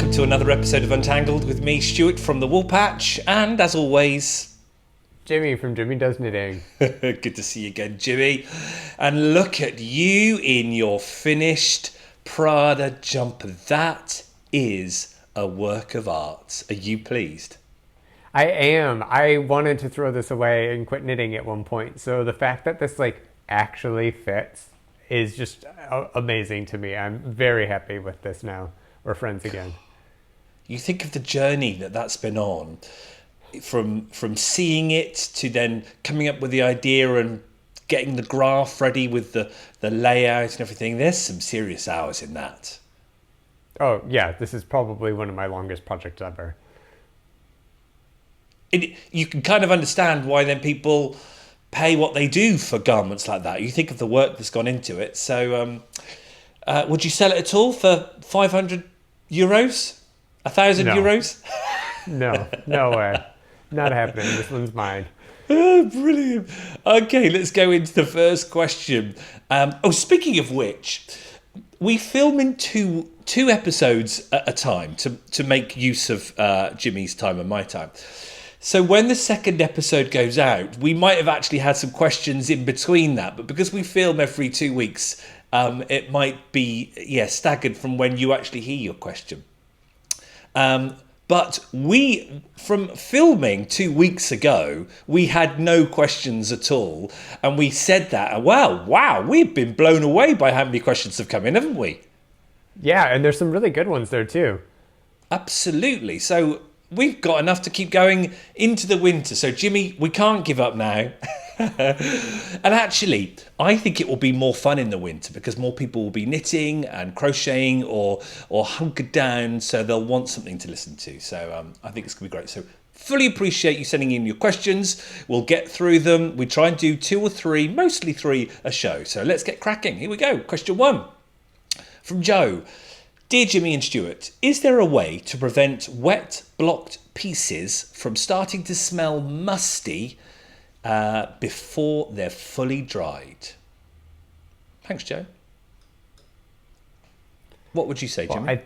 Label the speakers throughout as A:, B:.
A: welcome to another episode of Untangled with me, Stuart from the Woolpatch, and as always,
B: Jimmy from Jimmy Does Knitting.
A: Good to see you again, Jimmy. And look at you in your finished Prada jumper. That is a work of art. Are you pleased?
B: I am. I wanted to throw this away and quit knitting at one point. So the fact that this actually fits is just amazing to me. I'm very happy with this now. We're friends again.
A: You think of the journey that's been on, from seeing it to then coming up with the idea and getting the graph ready with the layout and everything. There's some serious hours in that.
B: Oh, yeah. This is probably one of my longest projects ever.
A: You can kind of understand why then people pay what they do for garments like that. You think of the work that's gone into it. So would you sell it at all for 500 euros? 1,000 euros?
B: No way. Not happening. This one's mine.
A: Oh, brilliant. Okay, let's go into the first question. Speaking of which, we film in two episodes at a time to make use of Jimmy's time and my time. So when the second episode goes out, we might have actually had some questions in between that, but because we film every 2 weeks, it might be staggered from when you actually hear your question. But from filming 2 weeks ago, we had no questions at all. And we said that, wow, we've been blown away by how many questions have come in, haven't we?
B: Yeah, and there's some really good ones there too.
A: Absolutely. So we've got enough to keep going into the winter. So Jimmy, we can't give up now. And actually, I think it will be more fun in the winter because more people will be knitting and crocheting or hunkered down, so they'll want something to listen to. So I think it's going to be great. So fully appreciate you sending in your questions. We'll get through them. We try and do 2 or 3, mostly 3 a show. So let's get cracking. Here we go. Question 1 from Joe. Dear Jimmy and Stuart, is there a way to prevent wet blocked pieces from starting to smell musty before they're fully dried? Thanks, Joe. What would you say, Jimmy?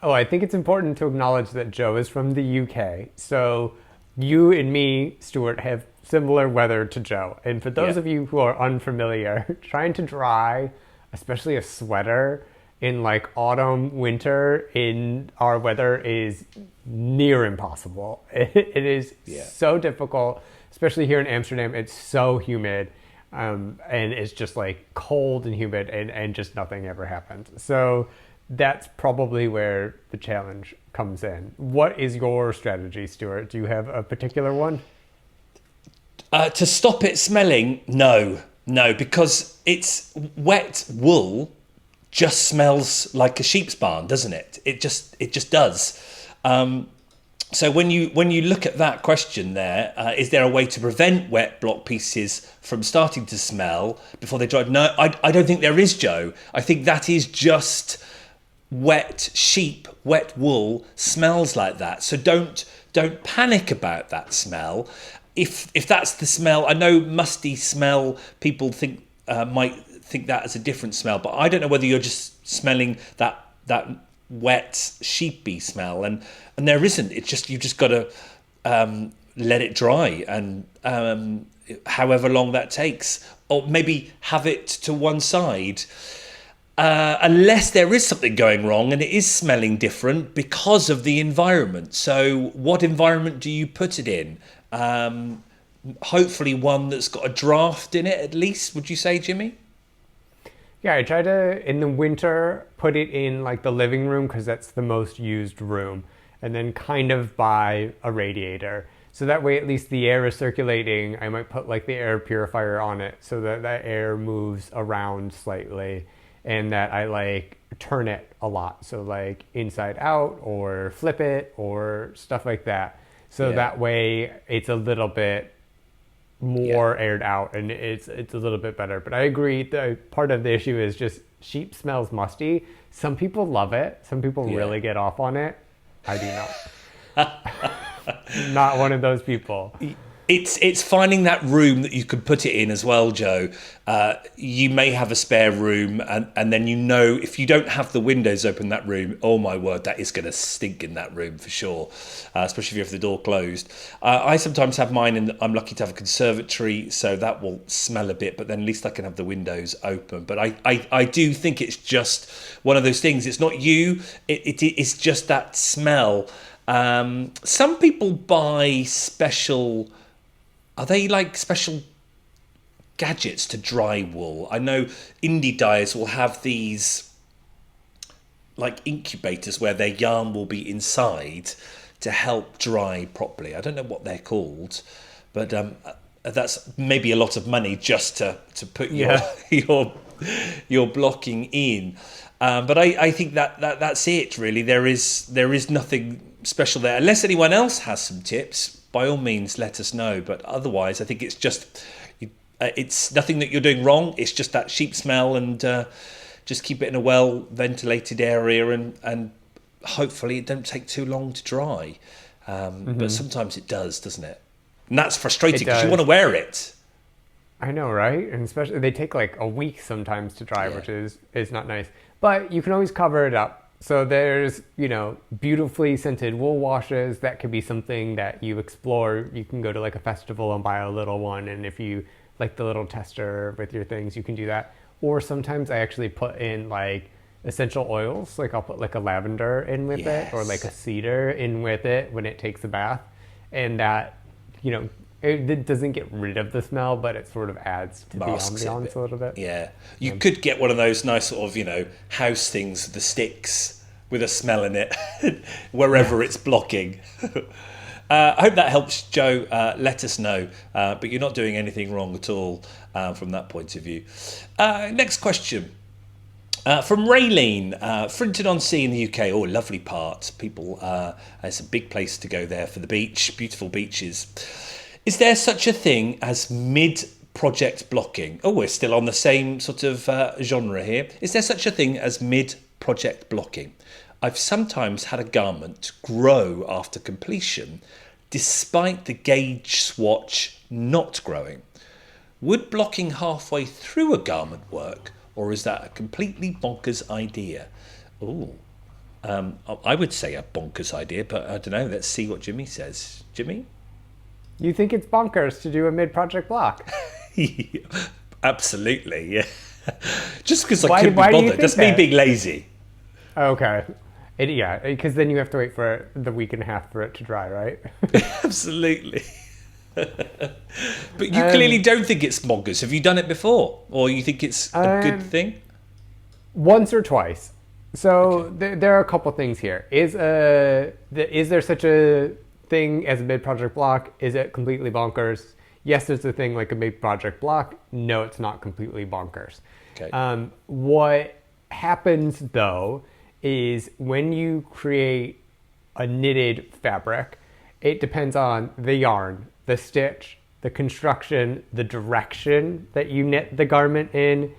B: I think it's important to acknowledge that Joe is from the UK. So you and me, Stuart, have similar weather to Joe. And for those of you who are unfamiliar, trying to dry, especially a sweater, in autumn, winter, in our weather is near impossible. It is so difficult, especially here in Amsterdam. It's so humid, and it's just cold and humid, and just nothing ever happens. So that's probably where the challenge comes in. What is your strategy, Stuart? Do you have a particular one?
A: To stop it smelling, no, because it's wet wool. Just smells like a sheep's barn, doesn't it? It just does. So when you look at that question there, is there a way to prevent wet block pieces from starting to smell before they dry? No, I don't think there is, Joe. I think that is just wet wool smells like that. So don't panic about that smell. If that's the smell, I know musty smell, people think might think that as a different smell, but I don't know whether you're just smelling that wet sheepy smell, and there isn't. It's just you've just got to let it dry, and however long that takes, or maybe have it to one side, unless there is something going wrong and it is smelling different because of the environment. So what environment do you put it in? Hopefully one that's got a draft in it at least, would you say, Jimmy?
B: Yeah, I try to, in the winter, put it in the living room because that's the most used room, and then kind of by a radiator. So that way at least the air is circulating. I might put the air purifier on it so that that air moves around slightly, and that I turn it a lot. So inside out or flip it or stuff like that. So that way it's a little bit more aired out and it's a little bit better. But I agree, the part of the issue is just sheep smells musty. Some people love it. Some people really get off on it. I do not. Not one of those people.
A: It's finding that room that you can put it in as well, Joe. You may have a spare room, and then if you don't have the windows open in that room, oh my word, that is going to stink in that room for sure, especially if you have the door closed. I sometimes have mine, and I'm lucky to have a conservatory, so that will smell a bit, but then at least I can have the windows open. But I do think it's just one of those things. It's not you, it's just that smell. Some people buy special... Are they like special gadgets to dry wool? I know indie dyers will have these like incubators where their yarn will be inside to help dry properly. I don't know what they're called, but that's maybe a lot of money just to put your blocking in. But I think that's it really. There is nothing special there, unless anyone else has some tips. By all means, let us know. But otherwise, I think it's nothing that you're doing wrong. It's just that sheep smell, and just keep it in a well ventilated area, and hopefully it don't take too long to dry. But sometimes it does, doesn't it? And that's frustrating because you want to wear it.
B: I know, right? And especially they take like a week sometimes to dry, which is not nice. But you can always cover it up. So there's, beautifully scented wool washes. That could be something that you explore. You can go to like a festival and buy a little one. And if you like the little tester with your things, you can do that. Or sometimes I actually put in like essential oils. Like I'll put like a lavender in with it, or like a cedar in with it when it takes a bath. And that, it doesn't get rid of the smell, but it sort of adds to the ambiance a little bit.
A: Yeah. You could get one of those nice sort of, house things, the sticks with a smell in it, wherever it's blocking. I hope that helps, Joe. Let us know. But you're not doing anything wrong at all from that point of view. Next question. From Raylene, Frinton-on-Sea in the UK. Oh, lovely part. People, it's a big place to go there for the beach. Beautiful beaches. Is there such a thing as mid-project blocking? Oh, we're still on the same sort of genre here. Is there such a thing as mid-project blocking? I've sometimes had a garment grow after completion, despite the gauge swatch not growing. Would blocking halfway through a garment work, or is that a completely bonkers idea? Oh, I would say a bonkers idea, but I don't know. Let's see what Jimmy says. Jimmy?
B: You think it's bonkers to do a mid-project block?
A: Absolutely, yeah. Just because I couldn't be bothered. That's me being lazy.
B: Okay. Because then you have to wait for the week and a half for it to dry, right?
A: Absolutely. But you clearly don't think it's bonkers. Have you done it before? Or you think it's a good thing?
B: Once or twice. So there are a couple things here. Is there such a thing as a mid-project block? Is it completely bonkers? Yes, there's a thing like a mid-project block. No, it's not completely bonkers.
A: Okay.
B: What happens though is when you create a knitted fabric, it depends on the yarn, the stitch, the construction, the direction that you knit the garment in,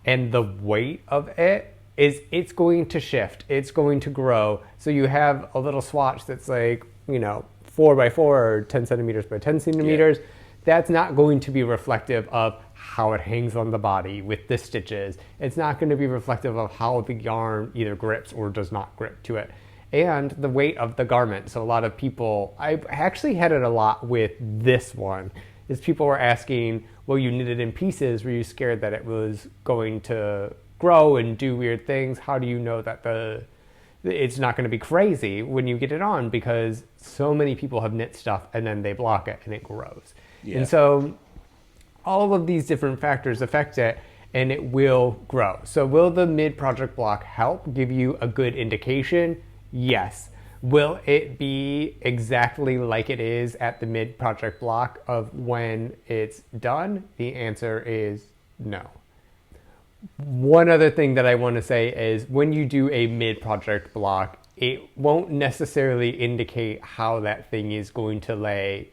B: and the weight of it. It's going to shift. It's going to grow. So you have a little swatch that's like, 4 by 4 or 10 centimeters by 10 centimeters. Yeah. That's not going to be reflective of how it hangs on the body with the stitches. It's not going to be reflective of how the yarn either grips or does not grip to it. And the weight of the garment. So a lot of people, I actually had it a lot with this one, is people were asking, well, you knit it in pieces. Were you scared that it was going to grow and do weird things? How do you know that it's not going to be crazy when you get it on? Because so many people have knit stuff and then they block it and it grows. Yeah. And so all of these different factors affect it and it will grow. So will the mid-project block help give you a good indication? Yes. Will it be exactly like it is at the mid-project block of when it's done? The answer is no. One other thing that I want to say is when you do a mid-project block, it won't necessarily indicate how that thing is going to lay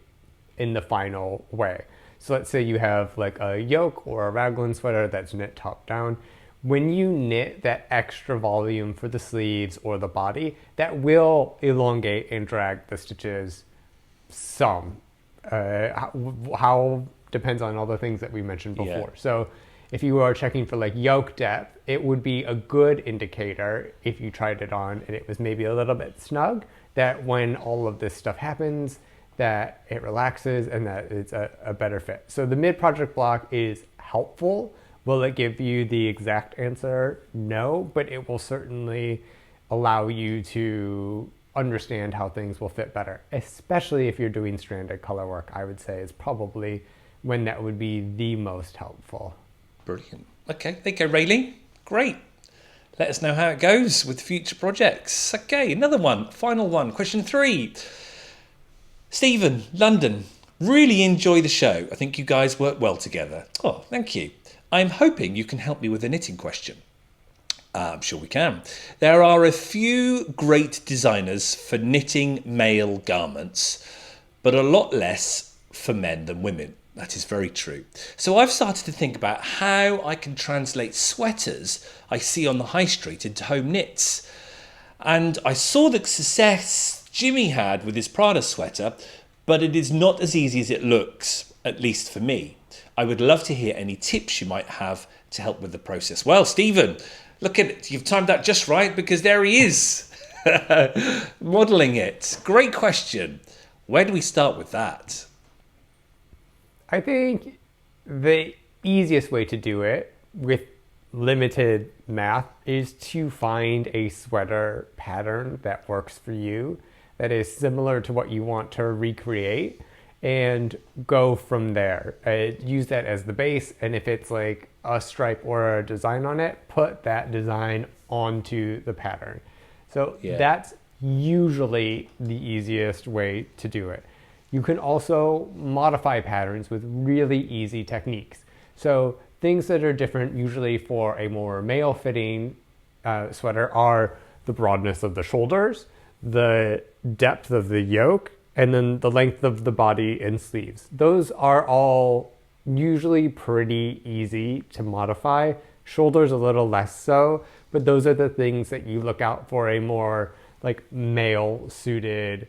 B: in the final way. So let's say you have like a yoke or a raglan sweater that's knit top down. When you knit that extra volume for the sleeves or the body, that will elongate and drag the stitches some. how depends on all the things that we mentioned before.
A: Yeah.
B: So if you are checking for like yoke depth, it would be a good indicator if you tried it on and it was maybe a little bit snug, that when all of this stuff happens, that it relaxes and that it's a better fit. So the mid-project block is helpful. Will it give you the exact answer? No, but it will certainly allow you to understand how things will fit better, especially if you're doing stranded color work. I would say is probably when that would be the most helpful.
A: Brilliant. Okay, there you go, Raylene. Great. Let us know how it goes with future projects. Okay, another one, final one. Question 3. Stephen, London. Really enjoy the show. I think you guys work well together. Oh, thank you. I'm hoping you can help me with a knitting question. I'm sure we can. There are a few great designers for knitting male garments, but a lot less for men than women. That is very true. So I've started to think about how I can translate sweaters I see on the high street into home knits. And I saw the success Jimmy had with his Prada sweater, but it is not as easy as it looks, at least for me. I would love to hear any tips you might have to help with the process. Well, Stephen, look at it. You've timed that just right, because there he is, modelling it. Great question. Where do we start with that?
B: I think the easiest way to do it with limited math is to find a sweater pattern that works for you, that is similar to what you want to recreate, and go from there. Use that as the base, and if it's like a stripe or a design on it, put that design onto the pattern. So that's usually the easiest way to do it. You can also modify patterns with really easy techniques. So things that are different usually for a more male fitting sweater are the broadness of the shoulders, the depth of the yoke, and then the length of the body and sleeves. Those are all usually pretty easy to modify. Shoulders a little less so, but those are the things that you look out for a more like male suited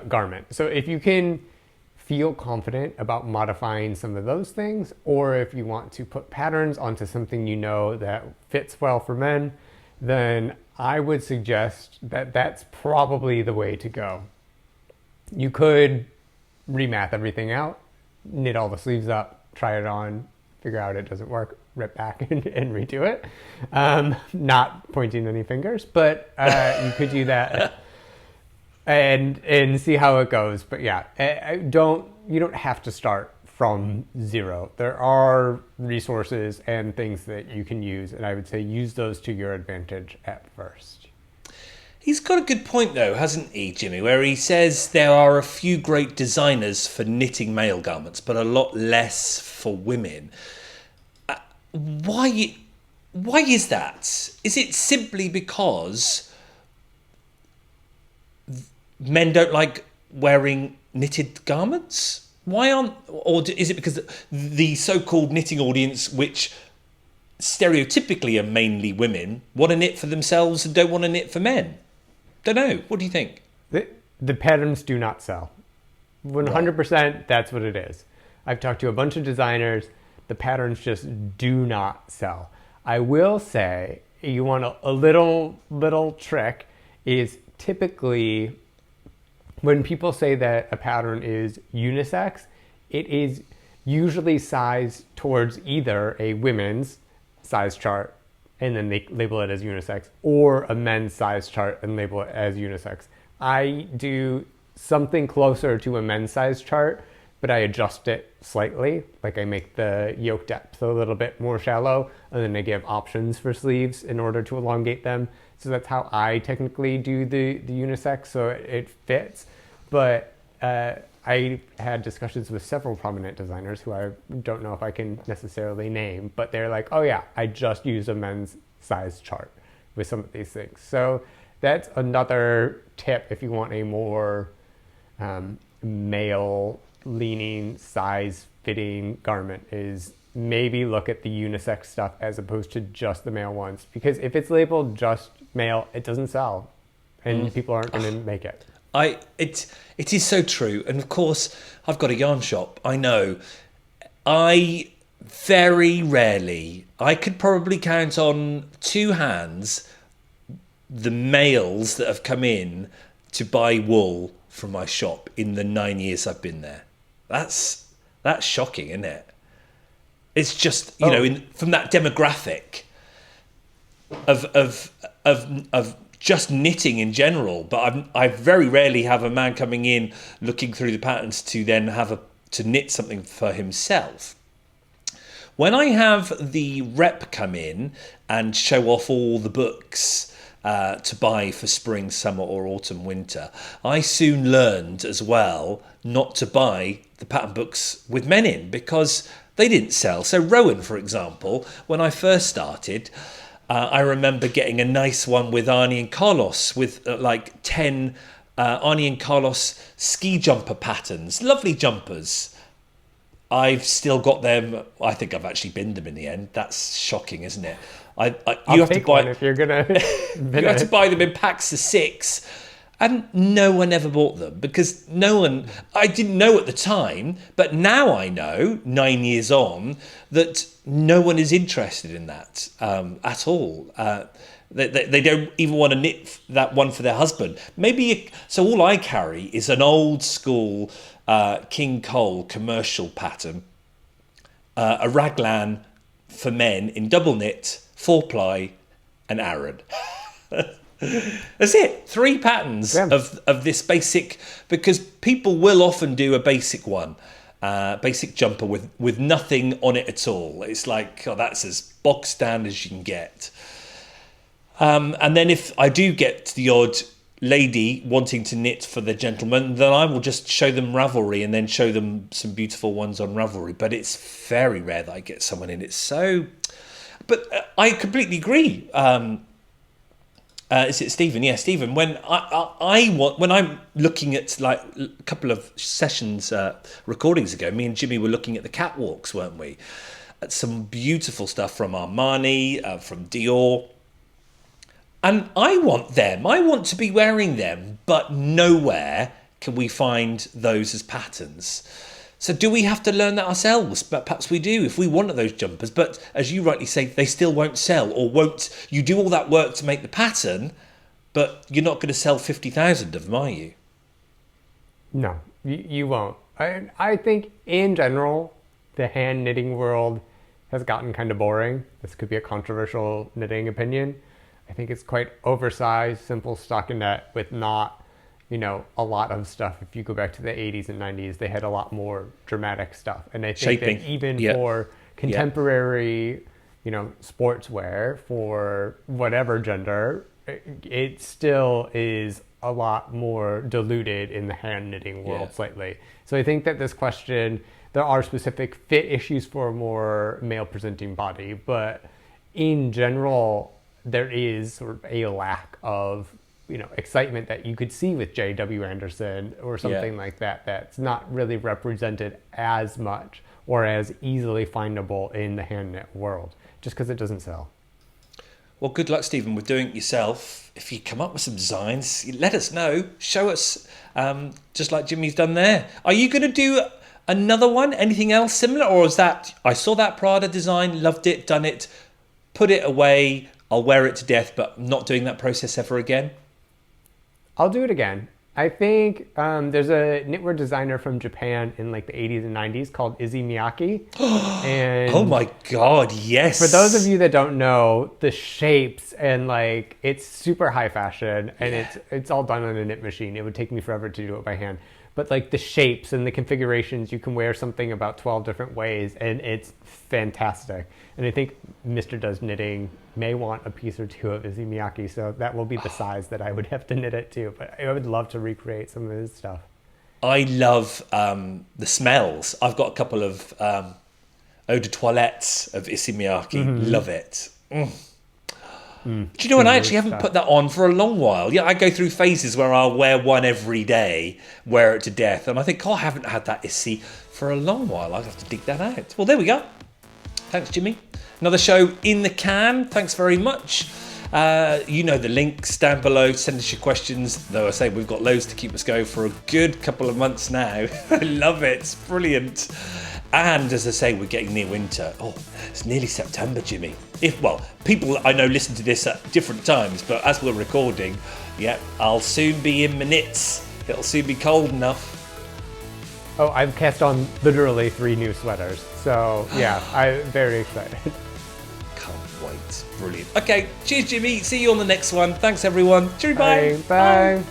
B: garment. So if you can feel confident about modifying some of those things, or if you want to put patterns onto something you know that fits well for men, then I would suggest that that's probably the way to go. You could remath everything out, knit all the sleeves up, try it on, figure out it doesn't work, rip back and redo it. Not pointing any fingers, but you could do that and see how it goes. But yeah, you don't have to start from zero. There are resources and things that you can use, and I would say use those to your advantage at first.
A: He's got a good point though, hasn't he, Jimmy, where he says there are a few great designers for knitting male garments, but a lot less for women. Why is that? Is it simply because men don't like wearing knitted garments? Or is it because the so-called knitting audience, which stereotypically are mainly women, want to knit for themselves and don't want to knit for men? Don't know. What do you think?
B: The patterns do not sell. 100%, that's what it is. I've talked to a bunch of designers. The patterns just do not sell. I will say, you want a little trick is typically when people say that a pattern is unisex, it is usually sized towards either a women's size chart and then they label it as unisex, or a men's size chart and label it as unisex. I do something closer to a men's size chart, but I adjust it slightly. Like I make the yoke depth a little bit more shallow, and then I give options for sleeves in order to elongate them. So that's how I technically do the unisex, so it fits. But I had discussions with several prominent designers who I don't know if I can necessarily name, but they're like, oh yeah, I just use a men's size chart with some of these things. So that's another tip if you want a more male leaning size fitting garment, is maybe look at the unisex stuff as opposed to just the male ones. Because if it's labeled just male, it doesn't sell and people aren't going to make it.
A: It is so true. And of course, I've got a yarn shop. I know. I very rarely, I could probably count on two hands the males that have come in to buy wool from my shop in the 9 years I've been there. That's shocking, isn't it? It's just, you know, from that demographic of just knitting in general. But I very rarely have a man coming in looking through the patterns to then to knit something for himself. When I have the rep come in and show off all the books to buy for spring, summer or autumn, winter, I soon learned as well not to buy the pattern books with men in because they didn't sell. So Rowan, for example, when I first started, I remember getting a nice one with Arnie and Carlos with like 10 Arnie and Carlos ski jumper patterns, lovely jumpers. I've still got them. I think I've actually binned them in the end. That's shocking, isn't it?
B: You have to buy if you're gonna.
A: You have to buy them in packs of 6, and no one ever bought them because no one. I didn't know at the time, but now I know 9 years on that no one is interested in that at all. They don't even want to knit that one for their husband. So all I carry is an old school King Cole commercial pattern, a raglan for men in double knit, 4-ply, and Aran. That's it. 3 patterns of this basic, because people will often do a basic one, basic jumper with nothing on it at all. It's like, oh, that's as box standard as you can get. And then if I do get the odd lady wanting to knit for the gentleman, then I will just show them Ravelry and then show them some beautiful ones on Ravelry. But it's very rare that I get someone in. It's so... But I completely agree. Is it Stephen? Yeah, Stephen. When when I'm looking at like a couple of sessions, recordings ago, me and Jimmy were looking at the catwalks, weren't we? At some beautiful stuff from Armani, from Dior. And I want them. I want to be wearing them, but nowhere can we find those as patterns. So do we have to learn that ourselves? But perhaps we do if we wanted those jumpers. But as you rightly say, they still won't sell, or won't. You do all that work to make the pattern, but you're not going to sell 50,000 of them, are you?
B: No, you won't. I think in general, the hand knitting world has gotten kind of boring. This could be a controversial knitting opinion. I think it's quite oversized, simple stockinette with not, a lot of stuff. If you go back to the 80s and 90s, they had a lot more dramatic stuff. And I think that even for contemporary, sportswear for whatever gender, it still is a lot more diluted in the hand knitting world slightly. So I think that this question, there are specific fit issues for a more male presenting body, but in general, there is sort of a lack of, excitement that you could see with J.W. Anderson or something like that, that's not really represented as much or as easily findable in the hand knit world, just because it doesn't sell.
A: Well, good luck, Stephen, with doing it yourself. If you come up with some designs, let us know. Show us, just like Jimmy's done there. Are you going to do another one? Anything else similar? Or is that, I saw that Prada design, loved it, done it, put it away, I'll wear it to death, but not doing that process ever again?
B: I'll do it again. I think there's a knitwear designer from Japan in like the 80s and 90s called Izzy Miyake. And
A: oh my God, yes.
B: For those of you that don't know, the shapes and like it's super high fashion and it's all done on a knit machine. It would take me forever to do it by hand. But like the shapes and the configurations, you can wear something about 12 different ways and it's fantastic. And I think Mr. Does Knitting may want a piece or two of Izzy Miyake, so that will be the size that I would have to knit it to. But I would love to recreate some of his stuff.
A: I love the smells. I've got a couple of eau de toilettes of Izzy Miyake. Mm-hmm. Love it. Do you know what? I actually haven't put that on for a long while. Yeah, I go through phases where I'll wear one every day, wear it to death. And I think, I haven't had that Izzy for a long while. I'll have to dig that out. Well, there we go. Thanks, Jimmy. Another show in the can. Thanks very much. You know the links down below. Send us your questions. Though I say we've got loads to keep us going for a good couple of months now. I love it. It's brilliant. And as I say, we're getting near winter. Oh, it's nearly September, Jimmy. People I know listen to this at different times, but as we're recording, yeah, I'll soon be in my knits. It'll soon be cold enough.
B: Oh, I've cast on literally 3 new sweaters. So yeah, I'm very excited.
A: Can't wait. Brilliant. Okay, cheers, Jimmy. See you on the next one. Thanks, everyone. Cheers, bye.
B: Bye.